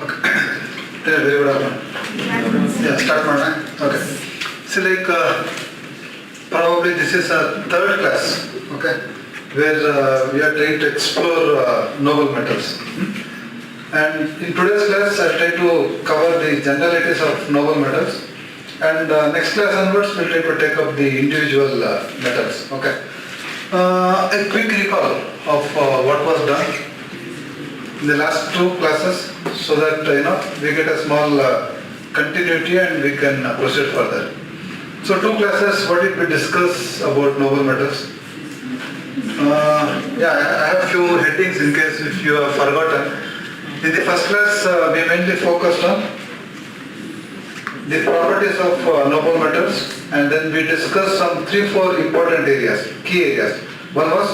Okay. Very good afternoon. Yeah, start ಮಾಡೋಣ. Okay. See, like probably this is a third class, okay, where we are trying to explore noble metals. And in today's class, I try to cover the generalities of noble metals. And next class onwards, we'll try to take up the individual metals. Okay. A quick recall of what was done in the last two classes, so that we get a small continuity and we can proceed further. So two classes, what did we discuss about noble metals? I have few headings in case if you have forgotten. In the first class, we mainly focused on the properties of noble metals, and then we discussed some 3-4 important areas, key areas. One was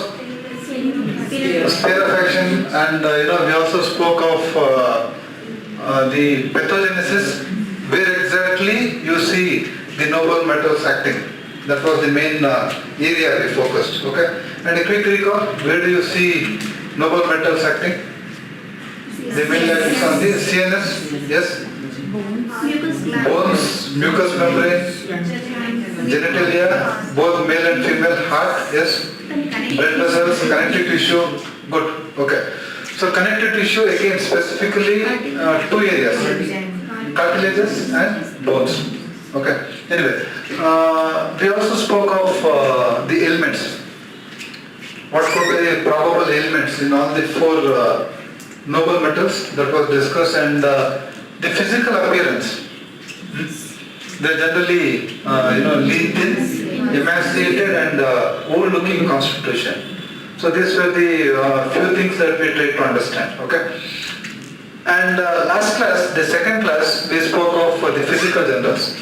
spherofaction, and we also spoke of the pathogenesis, where exactly you see the noble metals acting. That was the main area we focused. Okay, and a quick recall: where do you see noble metals acting? They mainly act on the CNS, yes. Bones, mucous membrane, genitalia, both male and female, heart, yes. Blood vessels, connective tissue, good, okay. So connective tissue again specifically two areas, cartilages and bones, okay. Anyway, we also spoke of the ailments. What could be the probable ailments in all the 4 noble metals that was discussed, and the physical appearance. They generally, lean thin, emaciated, and old-looking constitution. So these were the few things that we tried to understand. Okay. And last class, the second class, we spoke of the physical generals.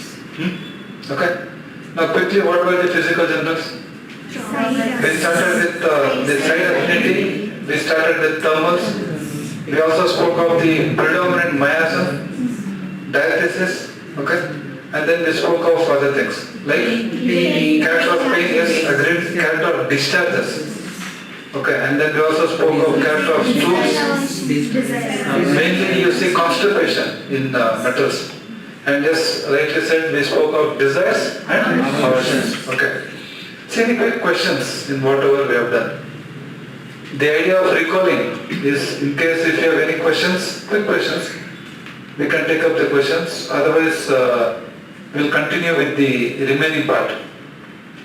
Okay. Now quickly, what were the physical generals? We started with the side affinity. We started with thermals. We also spoke of the predominant miasm, diathesis, okay, and then we spoke of other things like character of pain, yes, agreed, character of discharges, okay, and then we also spoke of character of stools. Mainly you see constipation in metals, and just rightly said we spoke of desires and aversions, okay. See any quick questions in whatever we have done. The idea of recalling is, in case if you have any questions, quick questions, we can take up the questions. Otherwise, we'll continue with the remaining part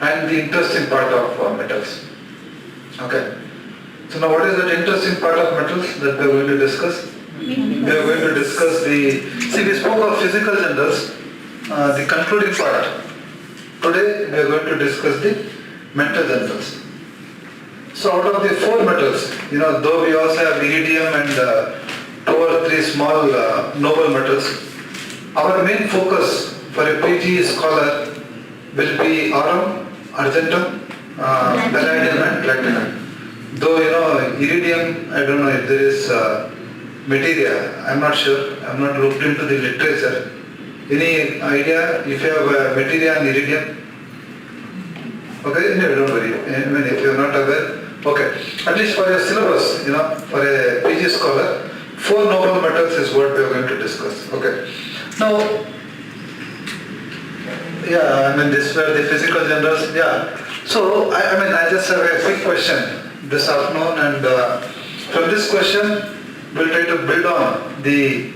and the interesting part of metals. Okay. So now, what is that interesting part of metals that we are going to discuss? We are going to discuss we spoke of physical generals, the concluding part. Today, we are going to discuss the mental generals. So out of the 4 metals, though we also have iridium and 2 or 3 small noble metals, our main focus for a PG scholar will be aurum, argentum, palladium and platinum. Though iridium, I don't know if there is material, I'm not sure, I'm not looked into the literature. Any idea if you have material on iridium? Okay, no, don't worry, if you are not aware. Okay, at least for your syllabus, for a PG scholar, 4 noble metals is what we are going to discuss. Okay. Now, these were the physical generals. Yeah. So, I just have a quick question this afternoon, and from this question, we'll try to build on the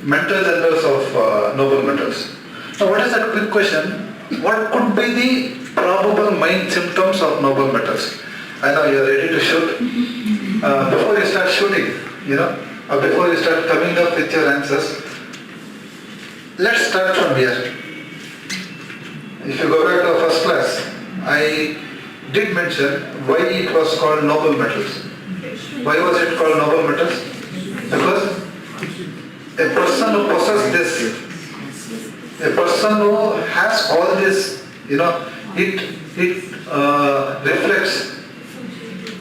mental generals of noble metals. Now, what is that quick question? What could be the probable mind symptoms of noble metals? I know you are ready to shoot. Before you start shooting, or before you start coming up with your answers, let's start from here. If you go back to first class, I did mention why it was called noble metals. Why was it called noble metals? Because a person who possesses this, a person who has all this, it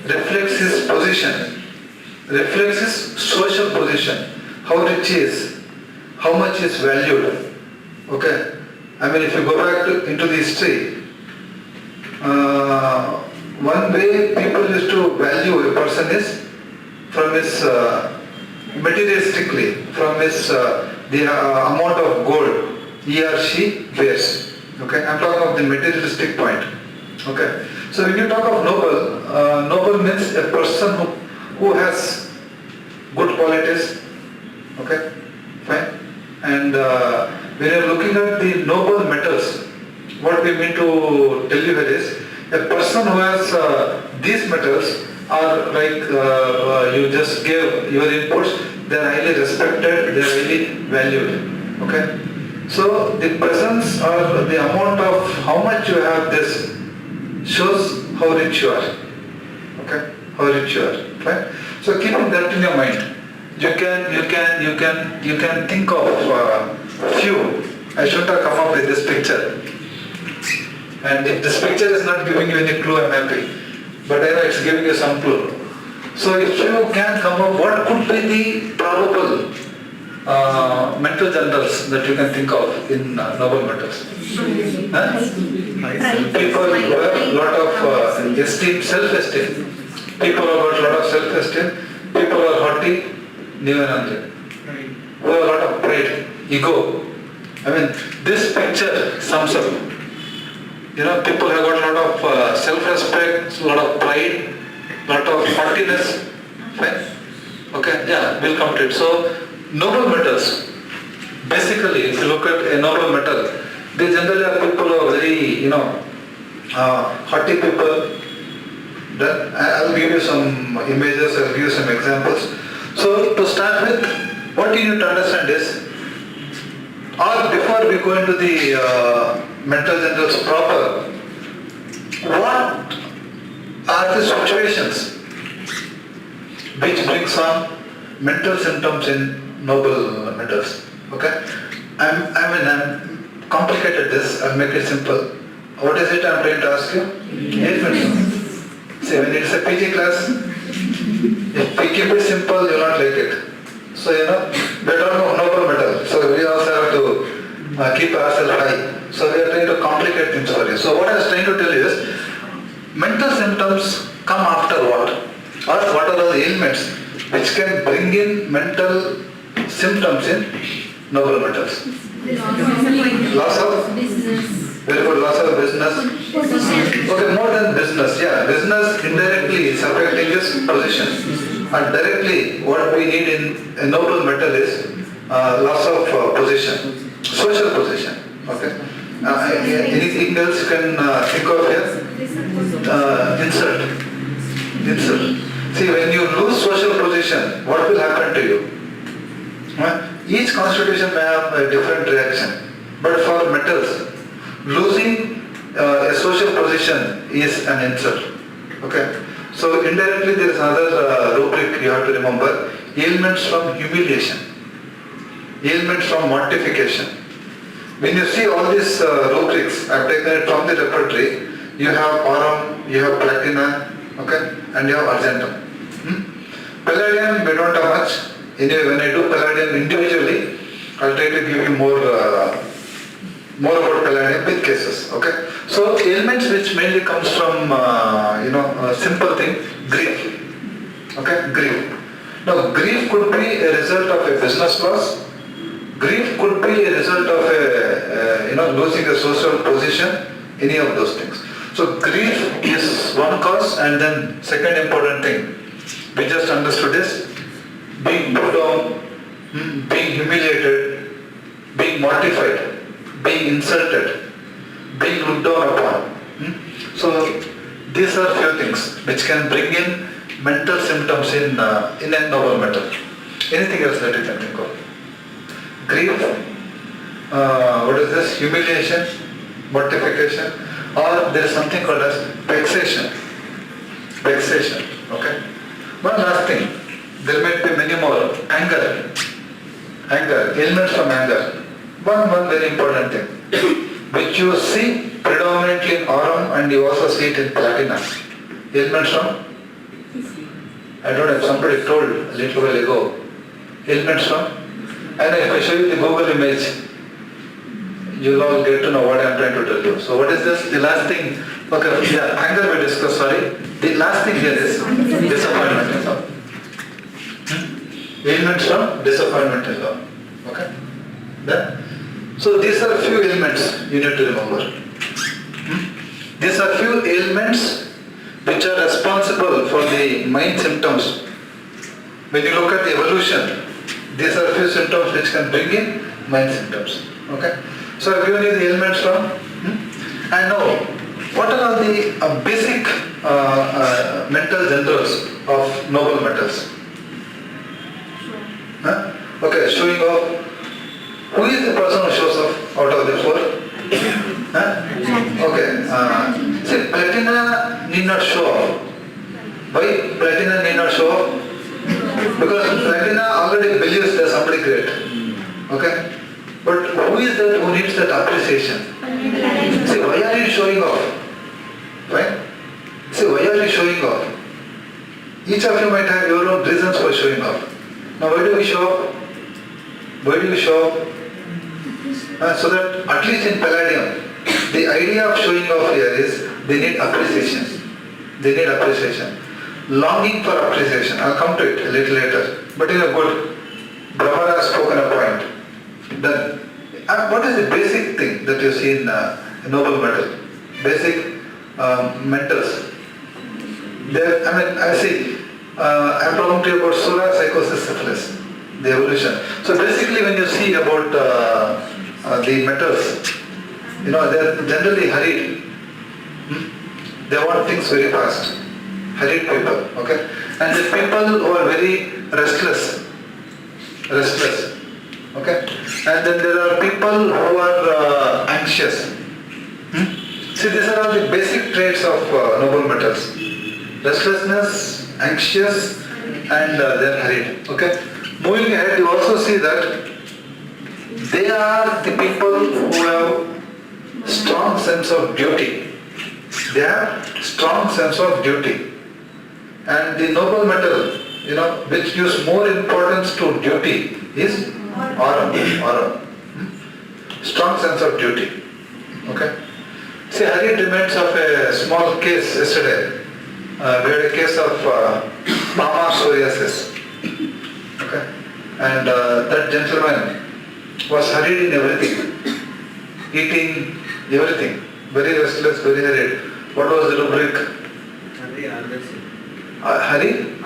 reflects his position, reflects his social position, how rich he is, how much he is valued. Okay, if you go back into the history, one way people used to value a person is from his materialistically from his the amount of gold he or she wears. Okay, I'm talking of the materialistic point. Okay, so when you talk of noble, noble means a person who has good qualities. Okay, fine. And when you're looking at the noble metals, what we mean to tell you here is a person who has these metals are like you just gave your inputs, they are highly respected, they are highly valued. Okay? So the presence or the amount of how much you have this shows how rich you are. Okay? How rich you are. Right? So keeping that in your mind, you can think of few. I shouldn't have come up with this picture. And if this picture is not giving you any clue, I'm happy. But I know it's giving you some clue. So if you can come up, what could be the probable mental generals that you can think of in noble metals? Huh? People who have a lot of esteem, self-esteem. People who have got a lot of self-esteem. People who are haughty, Nivanandre. Who have a lot of pride, ego. I mean, this picture sums up. You know, people have got a lot of self-respect, a lot of pride, a lot of haughtiness. Fine? Okay, yeah, we'll come to it. So, noble metals, basically, if you look at a noble metal, they generally are people who are very, haughty people. Then I'll give you some images, I'll give you some examples. So, to start with, what you need to understand is, or before we go into the mental generals proper, what are the situations which brings on mental symptoms in noble metals? Okay, I'm complicated this. I'll make it simple. What is it I'm trying to ask you? Ailments. See, when it's a PG class, if we keep it simple, you'll not like it. So we don't know noble metal. So we also have to keep ourselves high. So we are trying to complicate things for you. So what I was trying to tell you is, mental symptoms come after what? Or what are the ailments which can bring in mental symptoms in noble metals? Loss of business. Very good, loss of business. Okay, more than business. Yeah, business indirectly is affecting this position. And directly what we need in a noble metal is loss of position, social position. Okay. Anything else you can think of here? Insult. See, when you lose social position, what will happen to you? Each constitution may have a different reaction. But for metals, losing a social position is an insult. Okay. So indirectly there is another rubric you have to remember. Ailments from humiliation. Ailments from mortification. When you see all these rubrics, I have taken it from the repertory. You have aurum, you have platina, okay, and you have argentum. Palladium we don't have much. Anyway, when I do palladium individually, I'll try to give you more about palladium with cases. Okay. So ailments which mainly comes from a simple thing, grief. Okay, grief. Now grief could be a result of a business loss. Grief could be a result of losing a social position. Any of those things. So grief is one cause, and then second important thing we just understood is being put down, being humiliated, being mortified, being insulted, being looked down upon. So these are few things which can bring in mental symptoms in a noble metal. Anything else that you can think of? Grief, what is this? Humiliation, mortification, or there is something called as vexation. Vexation, okay? One last thing, there might be many more. Anger, ailments from anger. One very important thing, which you see predominantly in aurum and you also see it in platina. Ailments from? I don't know if somebody told a little while ago. Ailments from? And if I show you the Google image, you'll all get to know what I'm trying to tell you. So what is this? The last thing, okay, yeah, anger we discussed, sorry. The last thing here is disappointment. Ailments from disappointment in love. Okay? Then, so these are few ailments you need to remember. These are few ailments which are responsible for the mind symptoms. When you look at the evolution, these are few symptoms which can bring in mind symptoms. Okay? So I've given you the ailments from. And now, what are all the basic mental generals of noble metals? Okay, showing off. Who is the person who shows off out of the four? Okay. See, platina need not show off. Why platina need not show off? Because platina already believes there's somebody great. Okay? But who is that who needs that appreciation? See, why are you showing off? Right? See, why are you showing off? Each of you might have your own reasons for showing off. Now, why do we show off? Why do we show off? So that at least in Palladium, the idea of showing off here is they need appreciation. They need appreciation. Longing for appreciation. I'll come to it a little later. But in a good, Brahma has spoken a point. Then, what is the basic thing that you see in noble metal? Basic mentals. There, I see. I'm talking to you about Sura, psychosis, syphilis, the evolution. So basically, when you see about the metals, they're generally hurried. They want things very fast. Hurried people, okay? And the people who are very restless, okay? And then there are people who are anxious. See, these are all the basic traits of noble metals. Restlessness, anxious, and they're hurried, okay? Moving ahead, you also see that they are the people who have strong sense of duty. They have strong sense of duty. And the noble metal, which gives more importance to duty is aurum. Strong sense of duty. Okay? See, Hari remains of a small case yesterday. We had a case of palmar psoriasis. Okay? And that gentleman was hurried in everything. Eating, everything. Very restless, very hurried. What was the rubric? Hari?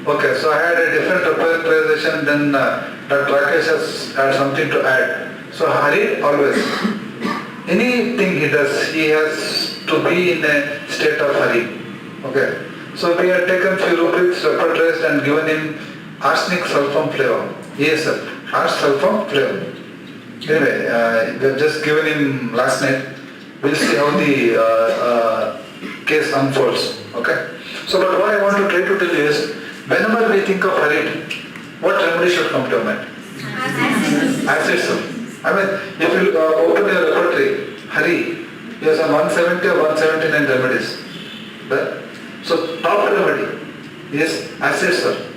Okay, so I had a different representation, then Dr. Rakesh has had something to add. So Hari always. Anything he does, he has to be in a state of hurry. Okay. So we had taken few rubrics, repertorized and given him arsenic sulfum flavor. ASF, ars sulfum flavor. Anyway, we have just given him last night. We'll see how the case unfolds. Okay. So, but what I want to try to tell you is, whenever we think of hurried, what remedy should come to mind? Acid. I mean, if you open your repertory, hurry, you have some 170 or 179 remedies. Right? So, top remedy is acid.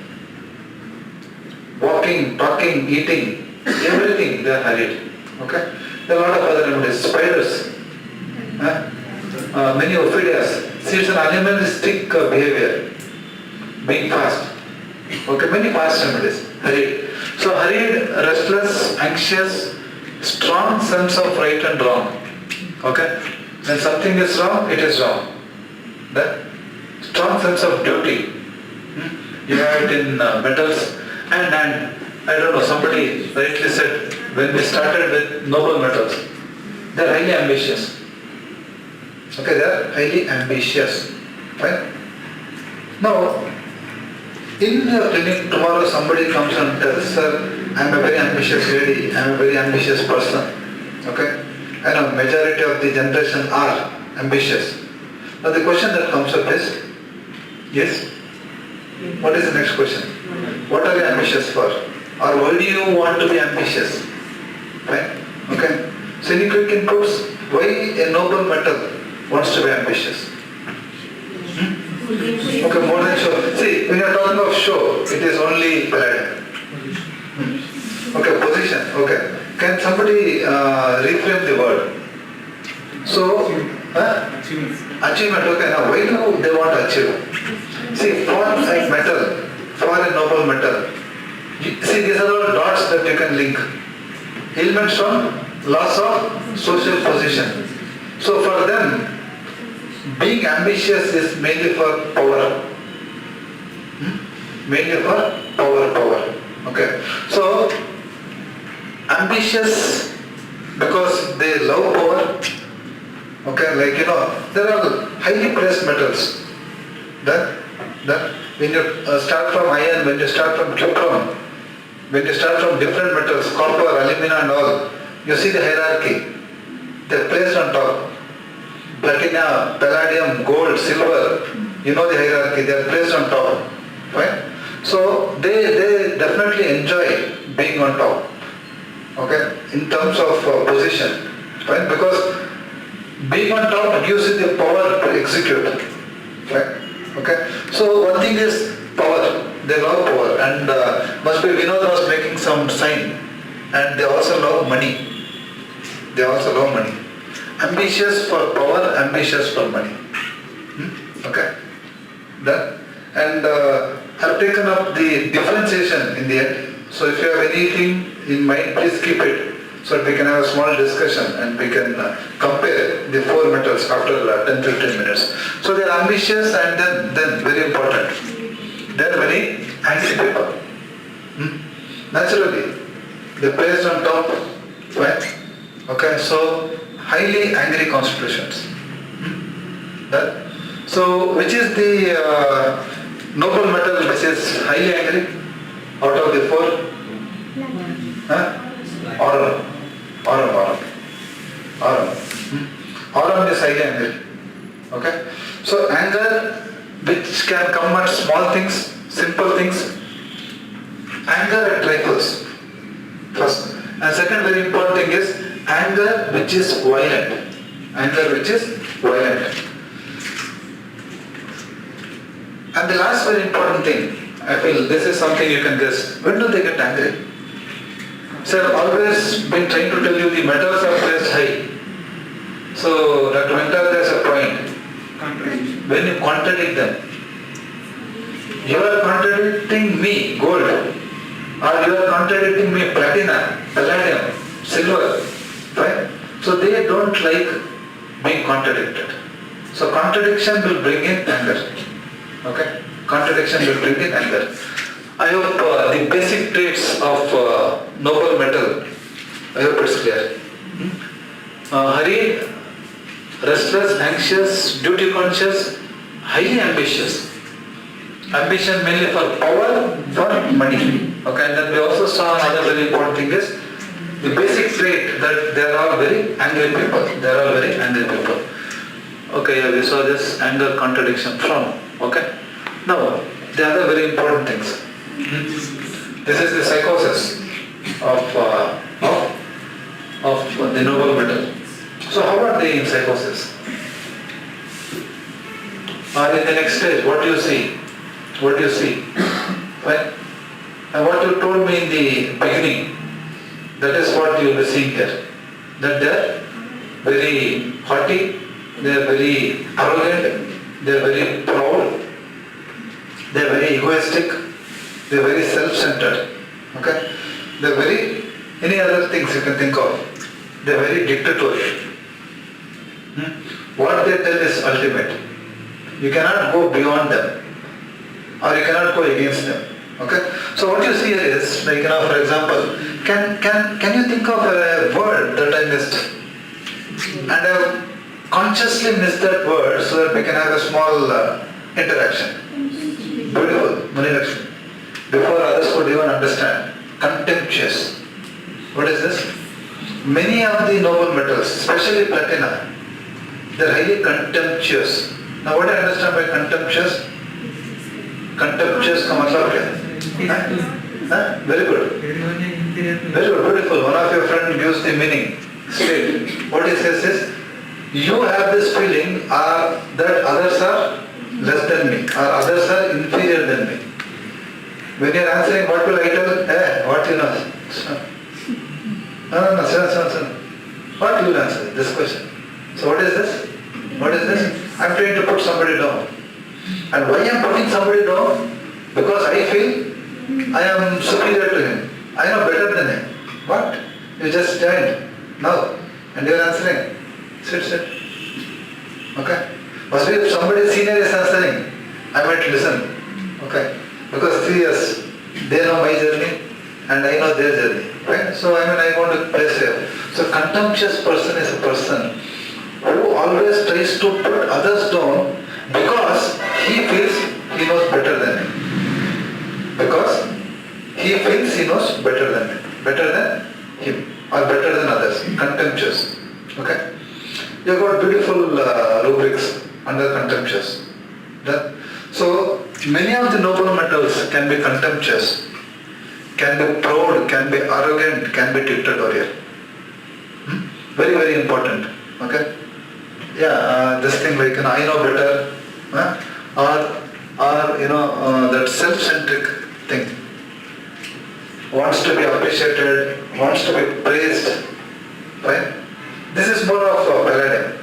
Walking, talking, eating, everything they are hurried. Okay? There are a lot of other remedies. Spiders, many ophidias. See, it's an animalistic behavior, being fast. Okay, many fast remedies. Hurried. So hurried, restless, anxious, strong sense of right and wrong. Okay? When something is wrong, it is wrong. That strong sense of duty. You have it in metals. And I don't know, somebody rightly said, when we started with noble metals, they are highly ambitious. Okay, they are highly ambitious. Fine? Now, in your clinic tomorrow somebody comes and tells, sir, I am a very ambitious lady, I am a very ambitious person. Okay? I know majority of the generation are ambitious. Now the question that comes up is, yes? What is the next question? What are you ambitious for? Or why do you want to be ambitious? Right? Okay? So any quick inputs? Why a noble metal wants to be ambitious? Okay, more than show. See, when you are talking of show, it is only palladium. Okay, position. Okay. Can somebody reframe the word? So, achievement. Okay, now why do they want to achieve? See, for a metal, for a noble metal, See, these are all dots that you can link. Ailments from loss of social position. So for them, being ambitious is mainly for power. Mainly for power. Okay. So, ambitious because they love power. Okay, like there are highly pressed metals. That when you start from iron, when you start from cuprum, when you start from different metals, copper, alumina and all, you see the hierarchy. They are placed on top. Platina, palladium, gold, silver, the hierarchy, they are placed on top. Right? So they definitely enjoy being on top. Okay, in terms of position. Right? Because being on top gives you the power to execute. Right? Okay. So one thing is power. They love power, and must be Vinod was making some sign, and they also love money. Ambitious for power, ambitious for money. Okay. Done. And I've taken up the differentiation in the end. So if you have anything in mind, please keep it, so that we can have a small discussion and we can compare the four metals after 10-15 minutes. So they are ambitious, and then very important, they are very angry people. Naturally, they placed on top, right? Okay, so highly angry constitutions. That. So which is the noble metal which is highly angry out of the four? Aurum. Aurum is highly angry. Okay? So anger which can come at small things, simple things. Anger at trifles. First. And second very important thing is anger which is violent. And the last very important thing, I feel this is something you can guess. When do they get angry? So I've always been trying to tell you the metals are placed high. So Dr. Venkat, there's a point. When you contradict them, you are contradicting me, gold, or you are contradicting me, platina, palladium, silver, right? So they don't like being contradicted. So contradiction will bring in anger. Okay? Contradiction will bring in anger. I hope the basic traits of noble metal, I hope it's clear. Hurried, restless, anxious, duty conscious, highly ambitious. Ambition mainly for power, for money. Okay, and then we also saw another very important thing is the basic trait that they are all very angry people. Okay, yeah, we saw this anger contradiction from. Okay. Now, the other very important things. This is the psychosis of the noble metal. So how are they in psychosis? Or in the next stage, what do you see? Right? And what you told me in the beginning, that is what you will be seeing here. That they are very haughty, they are very arrogant, they are very proud, they are very egoistic, they are very self-centered. Okay? They are very, any other things you can think of. They are very dictatorial. What they tell is ultimate. You cannot go beyond them, or you cannot go against them. Okay? So what you see here is, like, for example, can you think of a word that I missed? And I have consciously missed that word so that we can have a small interaction. Beautiful, Munilakshmi. Before others could even understand. Contemptuous. What is this? Many of the noble metals, especially platina, they are highly contemptuous. Now what do I understand by contemptuous? Contemptuous ka matlab kya? Very good. Very good, beautiful. One of your friends gives the meaning. Straight. What he says is, you have this feeling that others are less than me, or others are inferior than me. When you are answering, what will I tell? What you know? No, son. What you will answer this question? So what is this? I am trying to put somebody down. And why I am putting somebody down? Because I feel I am superior to him. I know better than him. What? You just joined now and you are answering. Sit. Okay? Must be if somebody senior is answering, I might listen. Okay? Because 3 years, they know my journey and I know their journey. Right? So I want to place here. So contemptuous person is a person who always tries to put others down because he feels he knows better than him. Because he feels he knows better than him or better than others. Contemptuous. Okay? You have got beautiful rubrics under contemptuous. So many of the noble metals can be contemptuous, can be proud, can be arrogant, can be dictatorial. Very, very important. Okay? Yeah, this thing like, I know better, or that self-centric thing. Wants to be appreciated, wants to be praised. Right? This is more of paladin.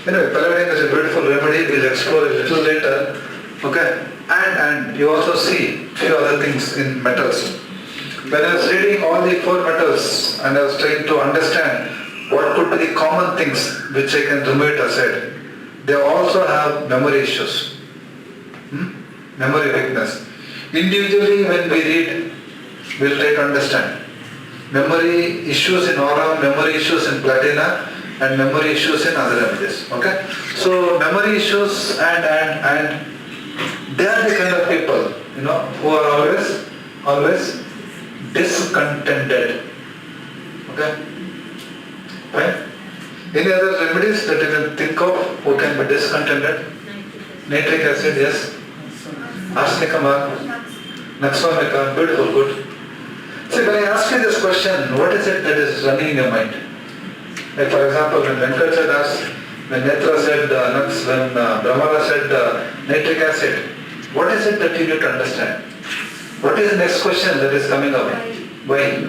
Anyway, paladin is a beautiful remedy. We'll explore a little later. Okay? And you also see few other things in metals. When I was reading all the 4 metals and I was trying to understand what could be the common things which I can remove it aside, they also have memory issues. Memory weakness. Individually when we read, we'll try to understand. Memory issues in aura, memory issues in platina, and memory issues in other remedies. Okay? So memory issues and they are the kind of people, who are always discontented. Okay? Right? Any other remedies that you can think of who can be discontented? Nitric acid, yes. Arsenicum, Naxonica, beautiful, good. See, when I ask you this question, what is it that is running in your mind? Like for example, when Venkat said us, when Netra said Nux, when Brahmara said nitric acid, what is it that you need to understand? What is the next question that is coming up? Why?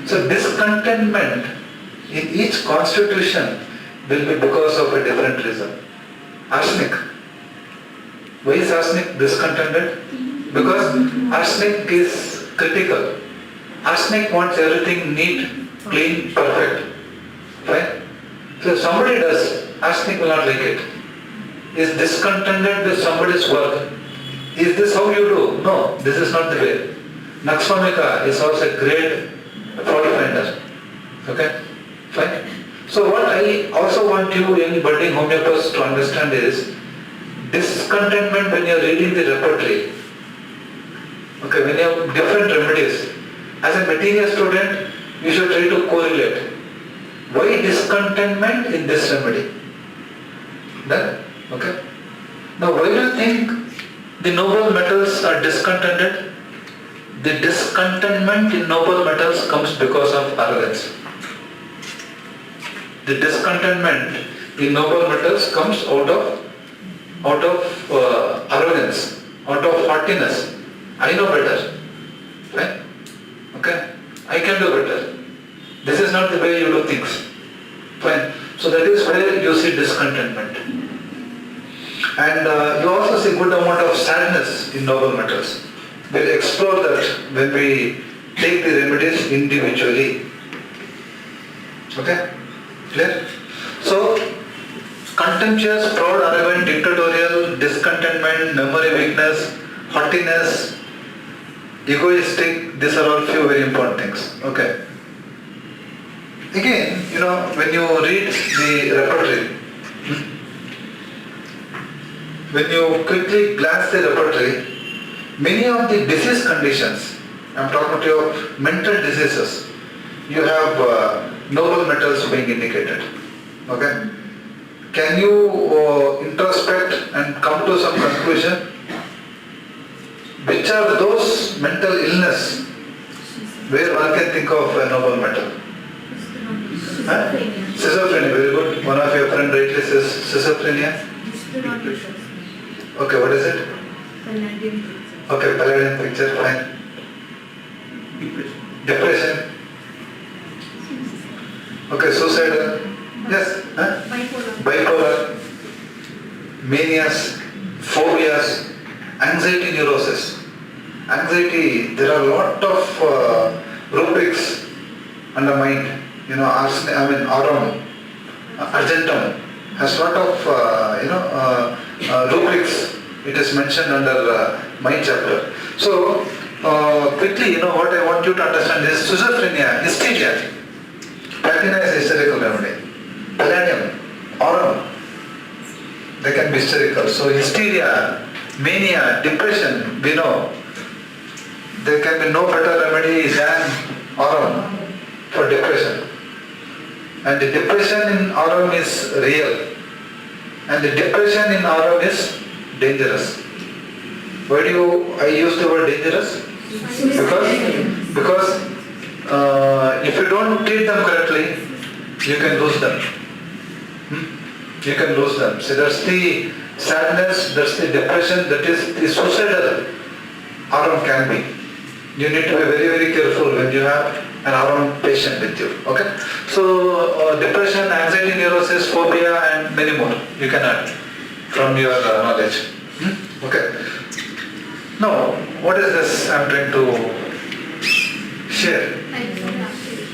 So discontentment in each constitution will be because of a different reason. Arsenic. Why is arsenic discontented? Because arsenic is critical. Arsenic wants everything neat, clean, perfect. Right? So if somebody does, arsenic will not like it. Is discontented with somebody's work. Is this how you do? No, this is not the way. Naxonica is also a great fault finder. Okay? Fine? So what I also want you in budding homeopaths to understand is discontentment when you are reading the repertory. Okay, when you have different remedies. As a material student, you should try to correlate. Why discontentment in this remedy? Then, okay. Now why do you think the noble metals are discontented? The discontentment in noble metals comes because of arrogance. The discontentment in noble metals comes out of arrogance, out of haughtiness. I know better. Right? Okay? I can do better. This is not the way you do things. Fine. So that is where you see discontentment. And you also see good amount of sadness in noble metals. We'll explore that when we take the remedies individually. Okay? Clear? So, contemptuous, proud, arrogant, dictatorial, discontentment, memory weakness, haughtiness, egoistic, these are all few very important things. Okay. Again, when you read the repertory, when you quickly glance the repertory, many of the disease conditions, I'm talking to you mental diseases, you have noble metals being indicated. Okay? Can you introspect and come to some conclusion? Which are those mental illness where one can think of a noble metal? Schizophrenia, very good. One of your friends rightly says schizophrenia. Okay, what is it? Okay, paladin picture, fine. Depression. Okay, suicidal. Yes. Bipolar. Manias. Phobias. Anxiety neurosis. rubrics under mind. Aurum, argentum has lot of rubrics. It is mentioned under mind chapter. So quickly, what I want you to understand is schizophrenia, hysteria. Platina is hysterical remedy. Palladium, aurum, they can be hysterical. So hysteria, mania, depression, we know there can be no better remedy than aurum for depression. And the depression in aurum is real. And the depression in aurum is dangerous. Why do I use the word dangerous? Because if you don't treat them correctly, you can lose them. You can lose them. So that's the sadness, that's the depression, that is the suicidal aurum can be. You need to be very, very careful when you have an aurum patient with you. Okay? So depression, anxiety, neurosis, phobia and many more you can add from your knowledge. Okay. Now, what is this I am trying to share?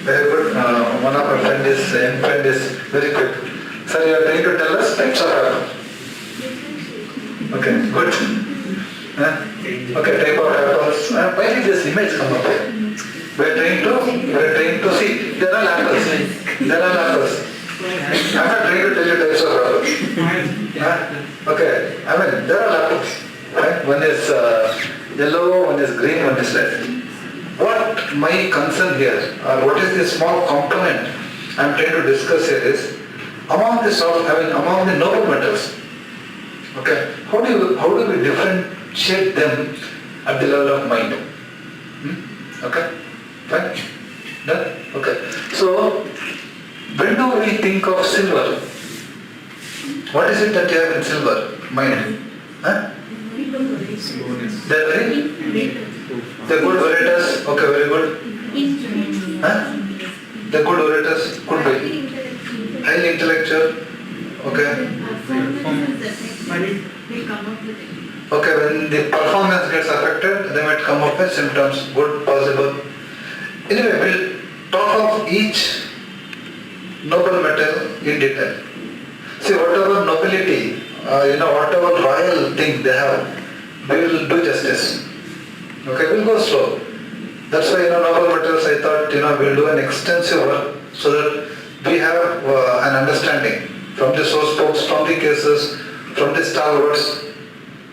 Very good. One of our friend is very quick. Sir, you are trying to tell us types of aurum. Okay, good. Okay, type of apples. Why did this image come up here? We are trying to see. There are apples. There are apples. I am not trying to tell you types of apples. Okay, there are apples. Right? One is yellow, one is green, one is red. What my concern here, or what is the small component I am trying to discuss here is, among the noble metals, okay, how do we differentiate them at the level of mind? Okay, fine, done. Okay. So when do we think of silver? What is it that you have in silver? Mind. They're good orators. Okay, very good. They're good orators. Could be. Highly intellectual. Okay. Okay, when the performance gets affected, they might come up with symptoms. Good, possible. Anyway, we'll talk of each noble metal in detail. See, whatever nobility, whatever royal thing they have, we will do justice. Okay, we'll go slow. That's why, noble metals, I thought, we'll do an extensive work so that we have an understanding from the source books, from the cases, from the stalwarts,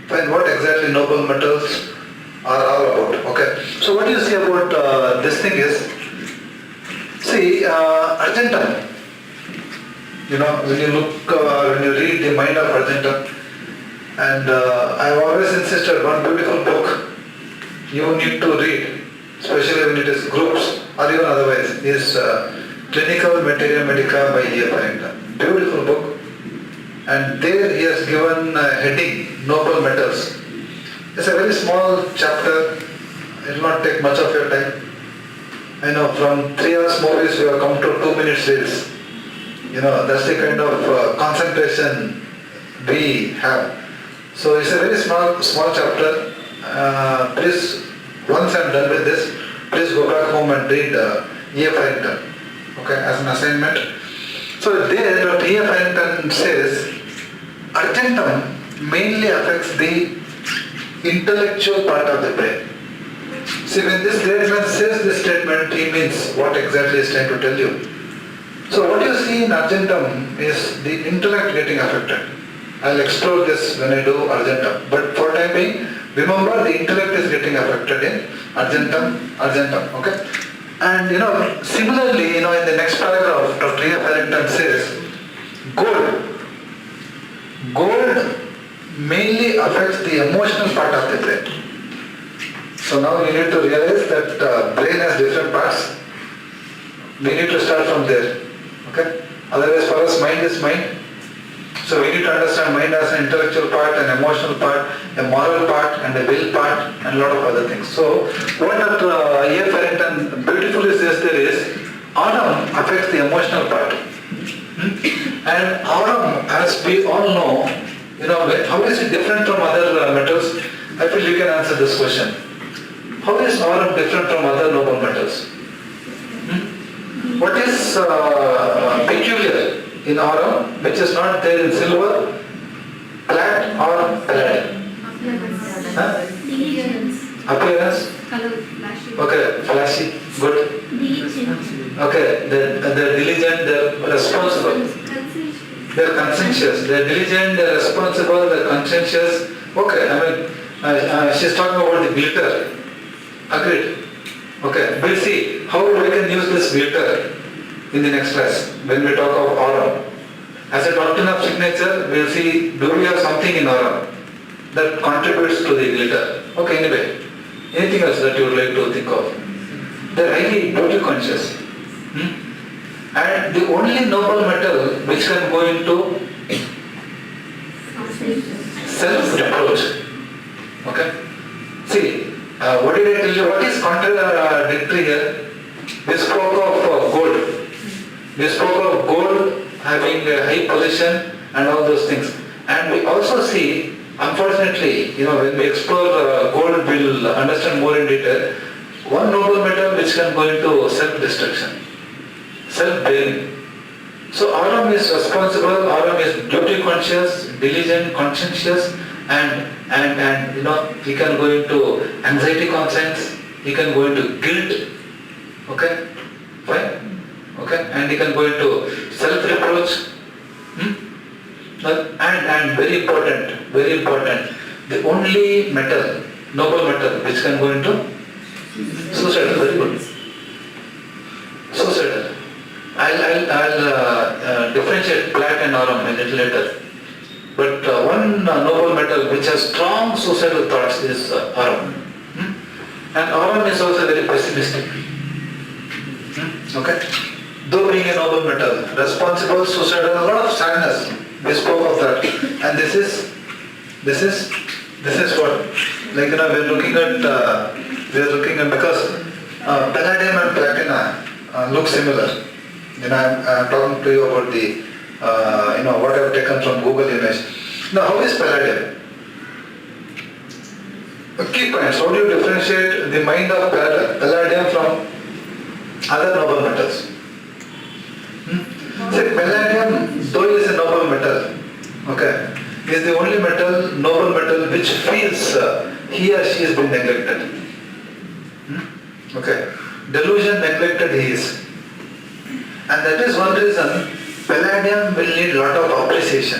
and what exactly noble metals are all about. Okay. So what you see about this thing is, see, argentum. When you look, when you read the mind of argentum, and I've always insisted one beautiful book you need to read, especially when it is groups or even otherwise, is Clinical Materia Medica by Vijaykrishna. Beautiful book. And there he has given a heading, Noble Metals. It's a very small chapter. It will not take much of your time. I know from 3 hours movies we have come to 2 minutes reels. That's the kind of concentration we have. So it's a very small chapter. Please, once I'm done with this, please go back home and read E. F. Harrington. Okay, as an assignment. So there, Dr. E. F. Harrington says, argentum mainly affects the intellectual part of the brain. See, when this great man says this statement, he means what exactly he is trying to tell you. So what you see in argentum is the intellect getting affected. I'll explore this when I do argentum. But for time being, remember the intellect is getting affected in argentum, okay? And similarly, in the next paragraph, Dr. E. F. Harrington says, gold mainly affects the emotional part of the brain. So now you need to realize that brain has different parts. We need to start from there. Okay? Otherwise for us mind is mind. So we need to understand mind as an intellectual part, an emotional part, a moral part and a will part and a lot of other things. So what Dr. E. F. Harrington beautifully says there is, aurum affects the emotional part. And aurum, as we all know, how is it different from other metals? I feel you can answer this question. How is aurum different from other noble metals? is peculiar in aurum, which is not there in silver, plat or palladium? Huh? Appearance? Okay, flashy, good. Okay, they're diligent, they're responsible. They're conscientious, they're diligent, they're responsible, they're conscientious. Okay, she's talking about the glitter. Agreed. Okay, we'll see how we can use this glitter in the next class when we talk of aurum. As a doctrine of signature, we'll see, do we have something in aurum that contributes to the glitter? Okay, anyway, anything else that you would like to think of? They're highly beauty conscious. And the only noble metal which can go into self-reproach. Okay? See, what did I tell you? What is contradictory here? We spoke of gold. We spoke of gold having a high position and all those things. And we also see, unfortunately, when we explore gold, we'll understand more in detail. One noble metal which can go into self-destruction, self-bearing. So aurum is responsible, aurum is duty conscious, diligent, conscientious, and he can go into anxiety conscience, he can go into guilt, okay, fine, okay, and he can go into self-reproach, and very important, the only metal, noble metal, which can go into suicidal, very good. Suicidal. I'll differentiate plat and aurum a little later. But one noble metal which has strong suicidal thoughts is aurum. And aurum is also very pessimistic. Okay? Though being a noble metal, responsible, suicidal, a lot of sadness. We spoke of that. And this is what? Like we're looking at because palladium and platina look similar. I'm talking to you about the what I've taken from Google image. Now, how is palladium? Key points. How do you differentiate the mind of palladium from other noble metals? Say palladium, though it is a noble metal, okay, is the only noble metal which feels he or she has been neglected. Okay, delusion, neglected he is. And that is one reason palladium will need a lot of appreciation.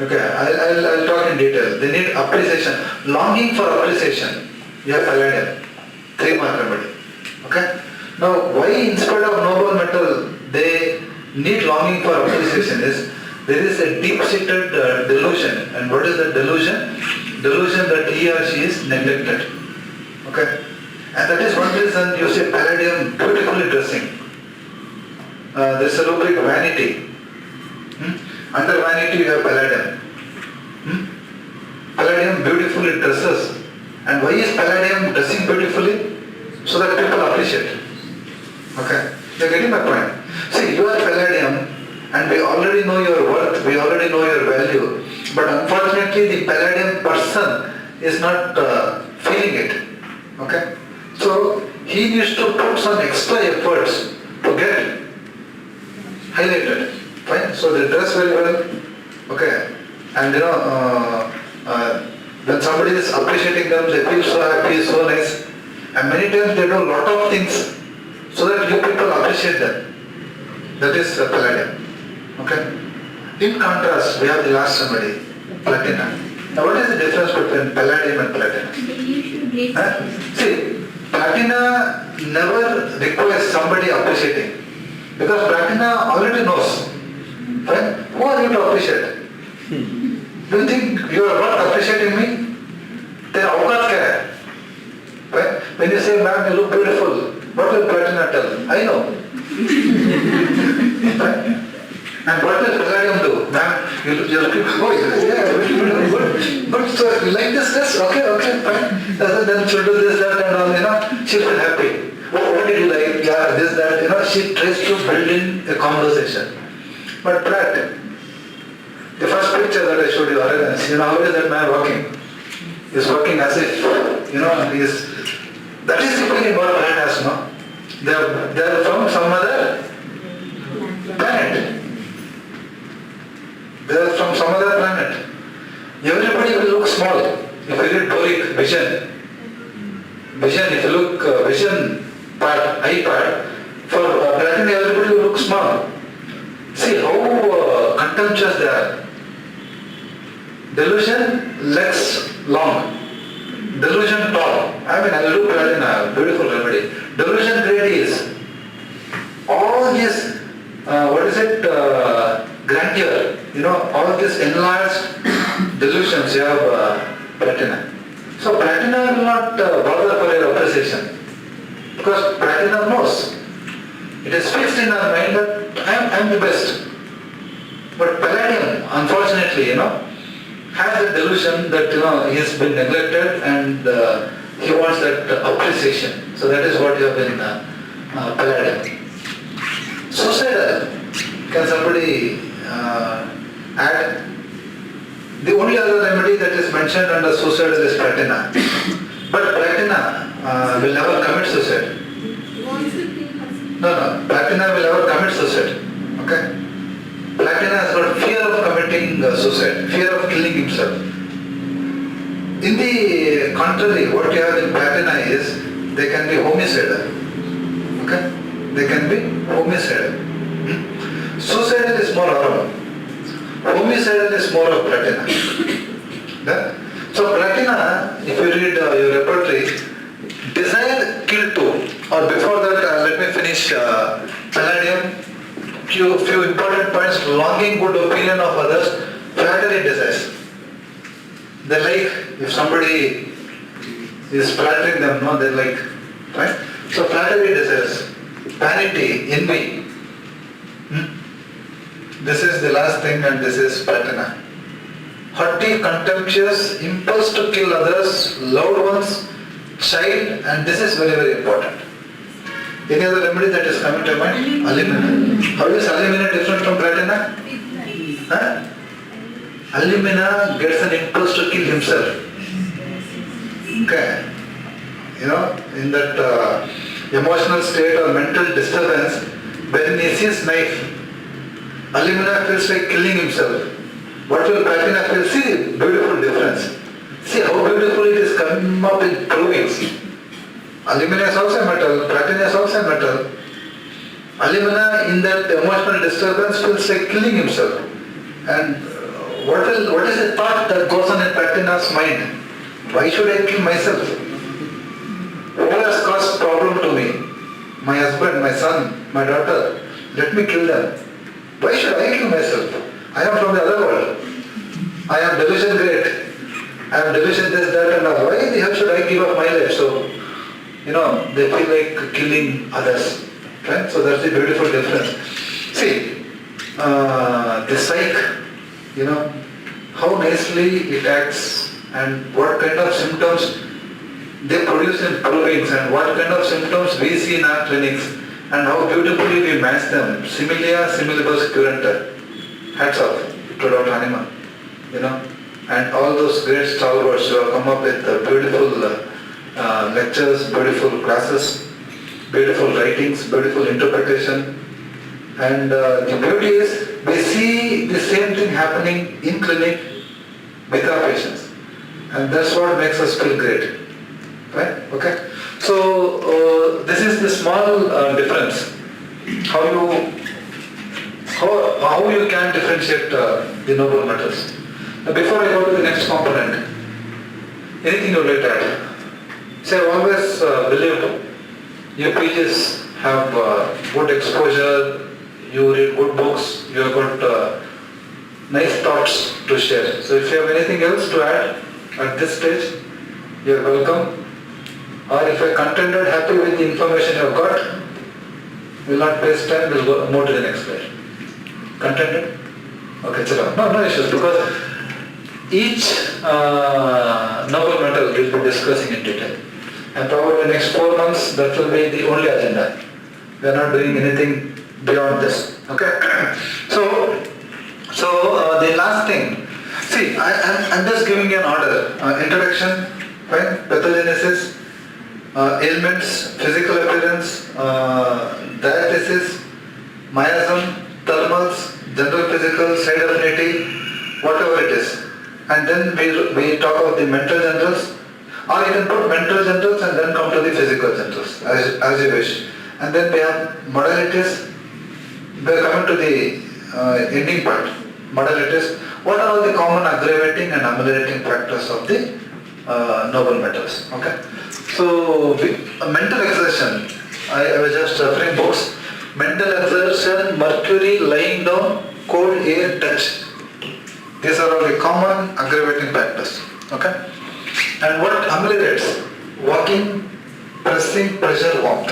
Okay, I'll talk in detail. They need appreciation, longing for appreciation. You have palladium, 3 mark remedy. Okay. Now, why instead of noble metal they need longing for appreciation is there is a deep-seated delusion. And what is that delusion? Delusion that he or she is neglected. Okay. And that is one reason you see palladium beautifully dressing. There is a rubric vanity. Under vanity you have palladium. Palladium beautifully dresses. And why is palladium dressing beautifully? So that people appreciate. Okay, you are getting my point. See, you are palladium and we already know your worth, we already know your value. But unfortunately the palladium person is not feeling it. Okay, so he needs to put some extra efforts to get highlighted. Fine, so they dress very well. Okay, and when somebody is appreciating them, they feel so happy, so nice. And many times they do a lot of things so that you people appreciate them. That is palladium. Okay. In contrast, we have the last remedy, platina. Now, what is the difference between palladium and platina? See, platina never requires somebody appreciating, because platina already knows. Right? Who are you to appreciate? Do you think you are not appreciating me? Then awkat kya hai? Right? When you say, ma'am, you look beautiful, what will platina tell? I know. Right? And what will palladium do? Ma'am, you're looking, oh yeah, good. But so like this, okay, fine. Then she'll do this, that and all, she'll feel happy. What did you like? Yeah, this, that, she tries to build in a conversation. But Pratt, the first picture that I showed you, arrogance, how is that man walking? He's walking as if, that is the feeling what Pratt has, no? They are from some other planet. They are from some other planet. Everybody will look small. If you read Doric vision, if you look vision part, eye part, for platinum everybody will look small. See how contemptuous they are. Delusion, legs long. Delusion tall. I mean, I look platinum, beautiful remedy. Delusion great is all this, grandeur, all these enlarged delusions you have platinum. So platinum will not bother for your appreciation because platinum knows. It is fixed in our mind that I am the best. But palladium, unfortunately, has a delusion that he has been neglected and he wants that appreciation. So that is what you have been palladium. Suicidal. Can somebody add? The only other remedy that is mentioned under suicide is platina. But platina will never commit suicide. No, platina will never commit suicide. Okay? Platina has got fear of committing suicide, fear of killing himself. In the contrary, what you have in platina is they can be homicidal. Okay? They can be homicidal. Suicidal is more aroma. Homicidal is more of platina. Yeah? So platina, if you read your repertory, desire, kill two. Or before that, let me finish palladium. Few important points. Longing good opinion of others. Flattery desires. They like, if somebody is flattering them, they like. Right? So flattery desires. Vanity, envy. This is the last thing and this is platina. Haughty, contemptuous, impulse to kill others, loved ones, child, and this is very, very important. Any other remedy that is coming to mind? Alumina. How is alumina different from platina? Huh? Alumina gets an impulse to kill himself. Okay. In that emotional state or mental disturbance, when he sees knife, alumina feels like killing himself. What will platina feel? See the beautiful difference. See how beautiful it is coming up in provings. Alumina is also metal, platina is also metal. Alumina in that emotional disturbance feels like killing himself. And what is the thought that goes on in platina's mind? Why should I kill myself? Who has caused problem to me? My husband, my son, my daughter. Let me kill them. Why should I kill myself? I am from the other world. I am delusion great. I am delusion this, that and all. Why the hell should I give up my life? So, they feel like killing others. Right? So that's the beautiful difference. See, the psyche, how nicely it acts and what kind of symptoms they produce in provings and what kind of symptoms we see in our clinics and how beautifully we match them. Similia similibus curenta. Hats off to Dr. Hanima. And all those great stalwarts who have come up with beautiful lectures, beautiful classes, beautiful writings, beautiful interpretation. And the beauty is we see the same thing happening in clinic with our patients. And that's what makes us feel great. Right? Okay? So this is the small difference. How you can differentiate the noble metals. Now before I go to the next component, anything you would like to add? See, I've always believed your pages have good exposure, you read good books, you have got nice thoughts to share. So if you have anything else to add at this stage, you are welcome. Or if you are contented, happy with the information you have got, we will not waste time, we will move to the next slide. Contented? Okay, chalo. No issues, because each noble metal we will be discussing in detail. And probably next 4 months that will be the only agenda. We are not doing anything beyond this. Okay? So the last thing, see, I'm just giving you an order. Introduction, right? Pathogenesis, ailments, physical appearance, diathesis, miasm, thermals, general physical, side affinity, whatever it is. And then we talk about the mental generals, or you can put mental generals and then come to the physical generals, as you wish. And then we have modalities. We are coming to the ending part. Modalities. What are all the common aggravating and ameliorating factors of the noble metals? Okay. So mental exertion. I was just referring books. Mental exertion, mercury, lying down, cold air, touch. These are all the common aggravating factors. Okay. And what ameliorates? Walking, pressing, pressure, warmth.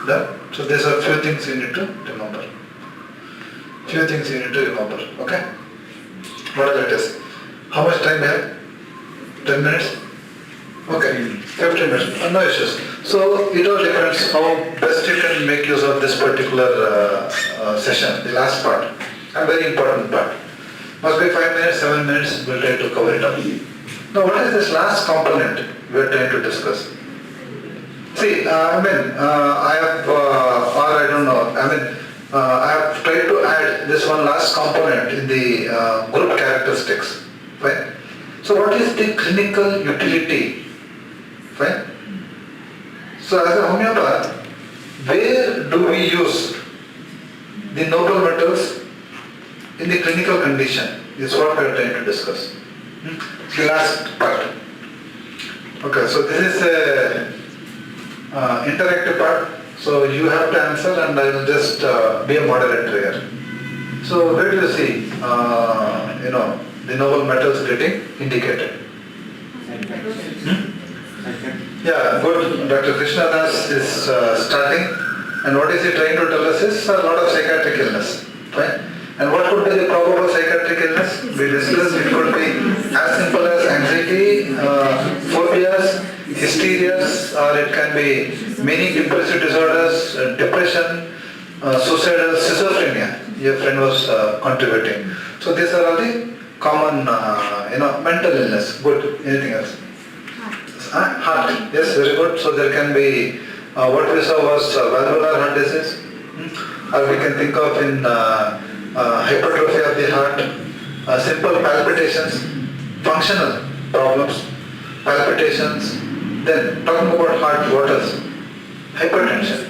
Yeah? So these are few things you need to remember. Few things you need to remember. Okay? What are the How much time we have? 10 minutes? Okay, 15 minutes. No issues. So it all depends how best you can make use of this particular session, the last part, a very important part. Must be 5 minutes, 7 minutes, we'll try to cover it up. Now what is this last component we are trying to discuss? See, I have, or I don't know, I have tried to add this one last component in the group characteristics. Right? So what is the clinical utility? Fine. So as a homeopath, where do we use the noble metals in the clinical condition is what we are trying to discuss. The last part. Okay, so this is a interactive part. So you have to answer and I will just be a moderator here. So where do you see, the noble metals getting indicated? Yeah, good. Dr. Krishnadas is starting, and what is he trying to tell us is a lot of psychiatric illness, right? And what could be the probable psychiatric illness? We discussed it could be as simple as anxiety, phobias, hysterias, or it can be many depressive disorders, depression, suicidal, schizophrenia. Your friend was contributing. So these are all the common, mental illness. Good. Anything else? Heart. Yes, very good. So there can be, what we saw was valvular heart disease, or we can think of in hypertrophy of the heart, simple palpitations, functional problems, palpitations. Then talking about heart, what else? Hypertension.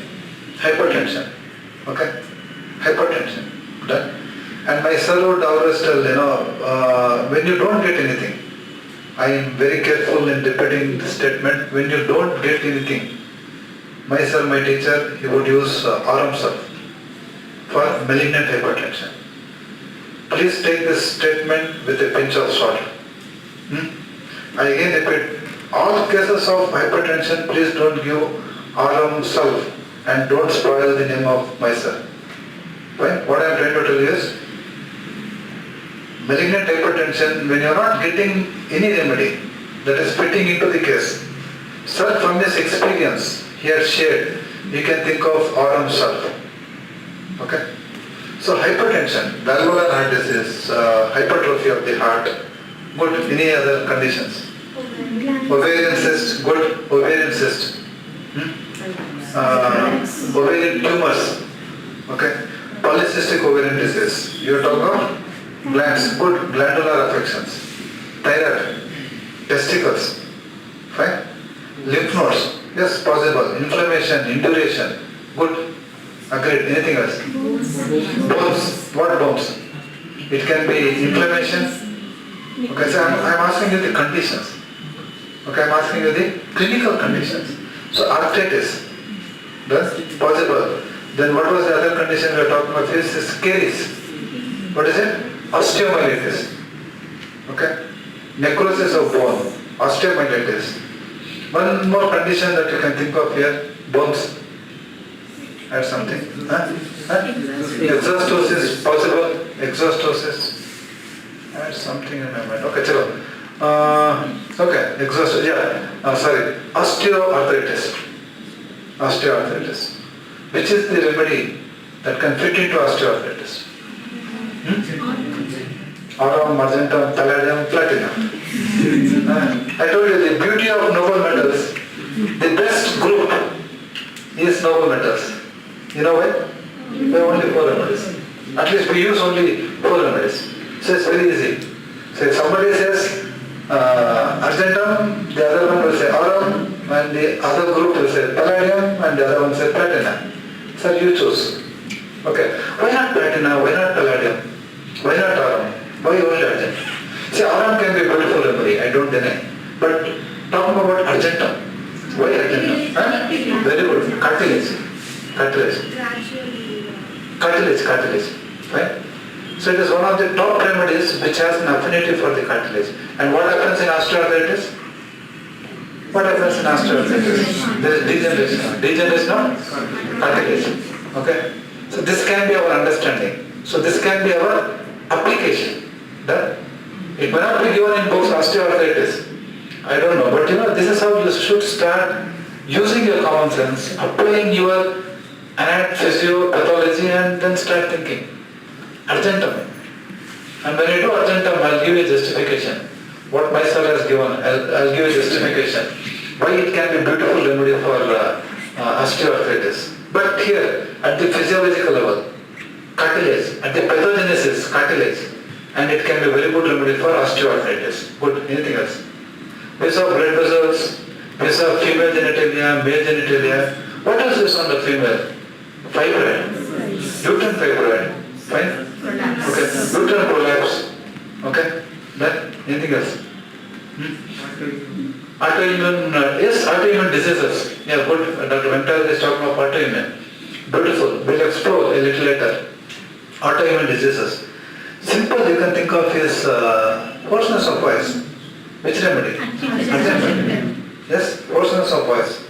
Okay? Hypertension. Done. And my sir would always tell, when you don't get anything, I am very careful in repeating the statement, when you don't get anything. My sir, my teacher, he would use Aram salt for malignant hypertension. Please take this statement with a pinch of salt. I again repeat, all cases of hypertension, please don't give Aram salt and don't spoil the name of my sir. Right? What I am trying to tell you is, malignant hypertension, when you are not getting any remedy that is fitting into the case, sir, from his experience he has shared, you can think of Aram salt. Okay? So hypertension, valvular heart disease, hypertrophy of the heart, good. Any other conditions? Ovarian cyst, good. Ovarian cyst. Ovarian tumors. Okay? Polycystic ovarian disease. You are talking about glands, good. Glandular affections. Thyroid, testicles. Fine? Lymph nodes. Yes, possible. Inflammation, induration. Good. Agreed. Anything else? Bones. What bones? It can be inflammation. Okay, so I'm asking you the conditions. Okay, I'm asking you the clinical conditions. So arthritis. That's possible. Then what was the other condition we were talking about? This is caries. What is it? Osteomyelitis. Okay? Necrosis of bone. Osteomyelitis. One more condition that you can think of here. Bones. Add something. Exostosis possible. Exostosis. Add something in my mind. Okay, chalo. Okay, exostosis. Yeah. Sorry. Osteoarthritis. Osteoarthritis. Which is the remedy that can fit into osteoarthritis? Aurum, magenta, palladium, platinum. I told you the beauty of noble metals, the best group is noble metals. You know why? We have only 4 remedies. At least we use only 4 remedies. So it's very easy. So if somebody says argentum, the other one will say aurum, and the other group will say palladium, and the other one say platina. So you choose. Okay. Why not platina? Why not palladium? Why not aurum? Why only argent? See, aurum can be a beautiful remedy, I don't deny. But talking about argentum. Why argentum? Huh? Very good. Cartilage. Cartilage. Right? So it is one of the top remedies which has an affinity for the cartilage. And what happens in osteoarthritis? There is degeneration. Degeneration of cartilage. Okay? So this can be our understanding. So this can be our application. That it may not be given in books, osteoarthritis. I don't know. But this is how you should start using your common sense, applying your anat, physio, pathology, and then start thinking. Argentum. And when you do argentum, I'll give you a justification. What my sir has given, I'll give you a justification. Why it can be a beautiful remedy for osteoarthritis. But here, at the physiological level, cartilage, at the pathogenesis, cartilage, and it can be a very good remedy for osteoarthritis. Good. Anything else? We saw blood vessels, we saw female genitalia, male genitalia. What else is on the female? Fibroid. Uterine fibroid. Fine? Okay. Uterine prolapse. Okay. Then anything else? Autoimmune, yes, autoimmune diseases. Yeah, good. Dr. Vental is talking about autoimmune. Beautiful. We'll explore a little later. Autoimmune diseases. Simple you can think of is hoarseness of voice. Which remedy? Yes, hoarseness of voice.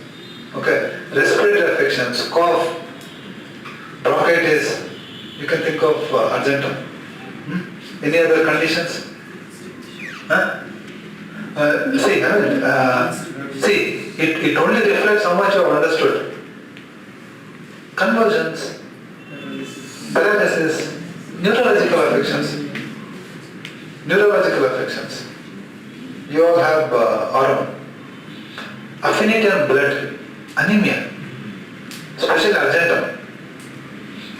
Okay. Respiratory affections, cough, bronchitis. You can think of argentum. Any other conditions? Huh? See, it only reflects how much you have understood. Convulsions, paralysis, neurological affections. You all have aurum. Affinity on blood, anemia, especially argentum.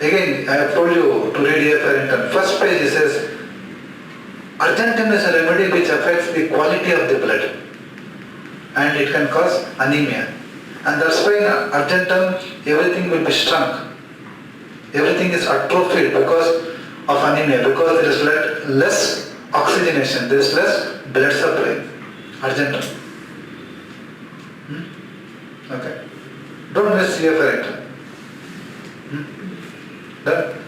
Again, I have told you to read here Farrington. First page it says, argentum is a remedy which affects the quality of the blood and it can cause anemia. And that's why in argentum everything will be shrunk. Everything is atrophied because of anemia, because there is less oxygenation, there is less blood supply. Argentum. Okay. Don't miss here Farrington.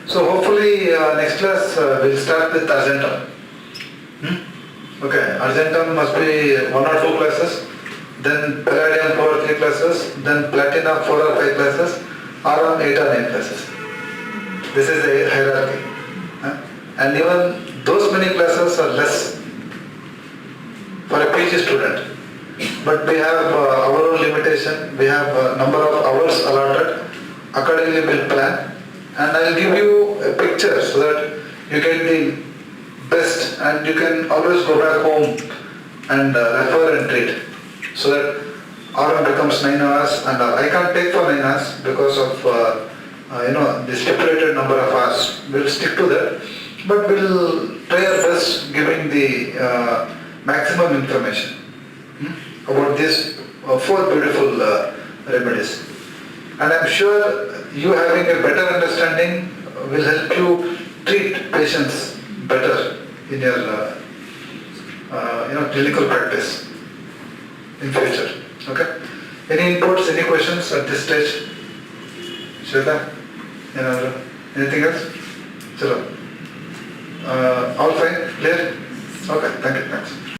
So hopefully next class we'll start with argentum. Okay, argentum must be 1 or 2 classes, then palladium 4 or 3 classes, then platinum 4 or 5 classes, aurum 8 or 9 classes. This is the hierarchy. And even those many classes are less for a PG student. But we have our own limitation, we have a number of hours allotted, accordingly we'll plan. And I'll give you a picture so that you get the best and you can always go back home and refer and treat. So that aurum becomes 9 hours and I can't take for 9 hours because of the stipulated number of hours. We'll stick to that. But we'll try our best giving the maximum information about these 4 beautiful remedies. And I'm sure you having a better understanding will help you treat patients better in your clinical practice in future. Okay? Any inputs, any questions at this stage? Shweta? Anything else? Chalo. All fine? Clear? Okay, thank you, thanks.